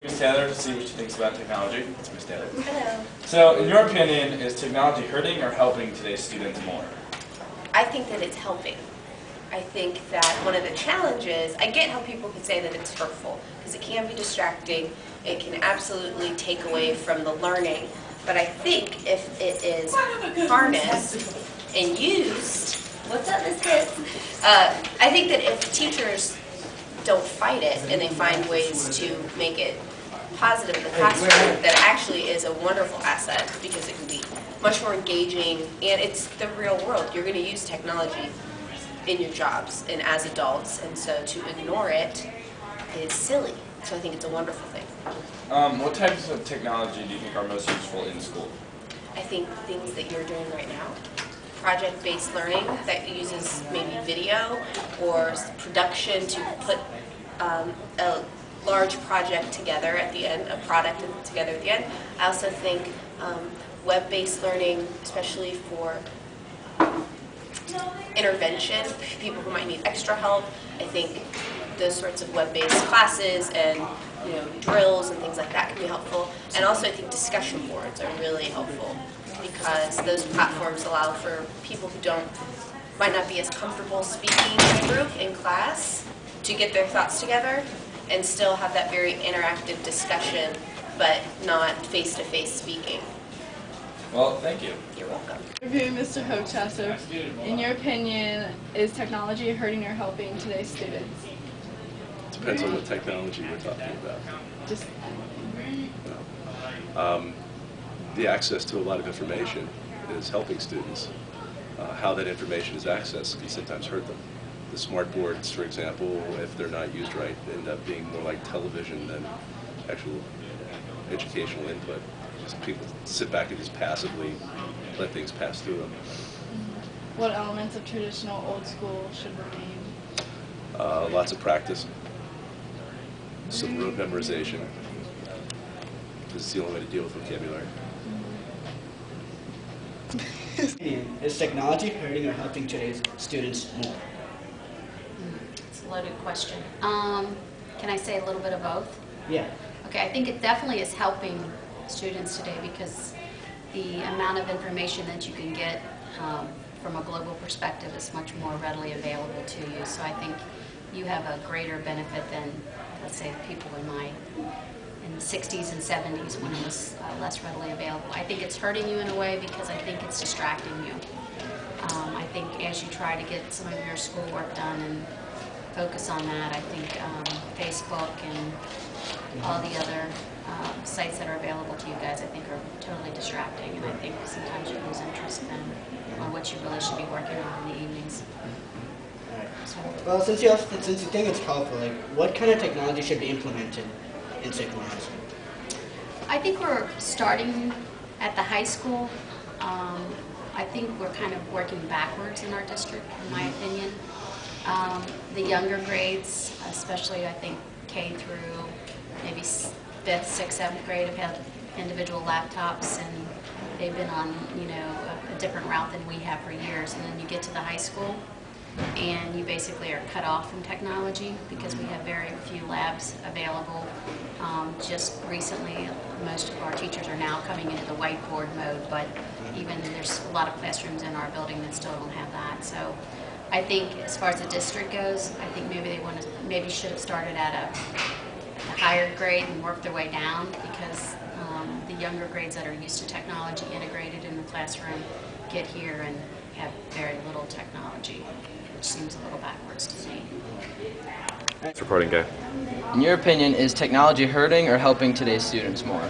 Miss Taylor to see what she thinks about technology. It's Miss Taylor. Hello. So, in your opinion, is technology hurting or helping today's students more? I think that it's helping. I think that one of the challenges, I get how people could say that it's hurtful, because it can be distracting, it can absolutely take away from the learning, but I think if it is harnessed and used, what's up, Miss Fitz? I think that if teachers don't fight it and they find ways to make it positive in the classroom, that actually is a wonderful asset because it can be much more engaging and it's the real world. You're going to use technology in your jobs and as adults, and so to ignore it is silly. So I think it's a wonderful thing. What types of technology do you think are most useful in school? I think things that you're doing right now, project-based learning that uses maybe video or production to put a large project together at the end, a product together at the end. I also think web-based learning, especially for intervention, people who might need extra help. I think those sorts of web-based classes and drills and things like that can be helpful. And also I think discussion boards are really helpful because those platforms allow for people who might not be as comfortable speaking in a group in class to get their thoughts together and still have that very interactive discussion, but not face-to-face speaking. Well, thank you. You're welcome. Review, Mr. Hochsasser. In your opinion, is technology hurting or helping today's students? Depends on what technology we're talking about. Just the access to a lot of information is helping students. How that information is accessed can sometimes hurt them. The smart boards, for example, if they're not used right, end up being more like television than actual educational input. Just people sit back and just passively let things pass through them. What elements of traditional old school should remain? Lots of practice, some rote memorization. This is the only way to deal with vocabulary. Is technology hurting or helping today's students more? It's a loaded question. Can I say a little bit of both? Yeah. Okay, I think it definitely is helping students today because the amount of information that you can get from a global perspective is much more readily available to you. So I think you have a greater benefit than, let's say, people in the 60s and 70s when it was less readily available. I think it's hurting you in a way because I think it's distracting you. I think as you try to get some of your schoolwork done and focus on that, I think Facebook and all the other sites that are available to you guys, I think, are totally distracting, and I think sometimes you lose interest on what you really should be working on in the evenings. So, Well, since you think it's helpful, what kind of technology should be implemented in Sycamore High School? I think we're starting at the high school. I think we're kind of working backwards in our district, in my opinion. The younger grades, especially I think K through maybe 5th, 6th, 7th grade, have had individual laptops and they've been on a different route than we have for years. And then you get to the high school and you basically are cut off from technology because we have very few labs available. Just recently, most of our teachers are now coming into the whiteboard mode, but even there's a lot of classrooms in our building that still don't have that. So I think as far as the district goes, I think maybe should have started at a higher grade and worked their way down because the younger grades that are used to technology integrated in the classroom get here and have very little technology, which seems a little backwards to me. It's recording, go. In your opinion, is technology hurting or helping today's students more?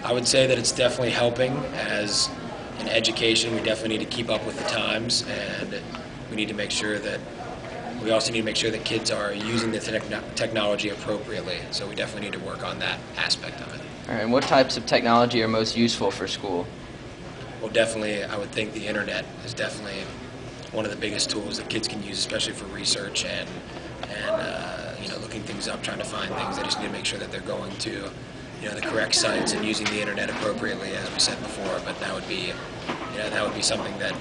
I would say that it's definitely helping. As in education, we definitely need to keep up with the times, and we need to make sure that we also need to make sure that kids are using the technology appropriately. So we definitely need to work on that aspect of it. All right, and what types of technology are most useful for school? Well, definitely, I would think the internet is definitely one of the biggest tools that kids can use, especially for research and looking things up, trying to find things. They just need to make sure that they're going to the correct sites and using the internet appropriately, as we said before. But that would be something that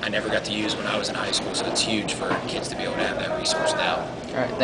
I never got to use when I was in high school, so it's huge for kids to be able to have that resource now. All right, thanks.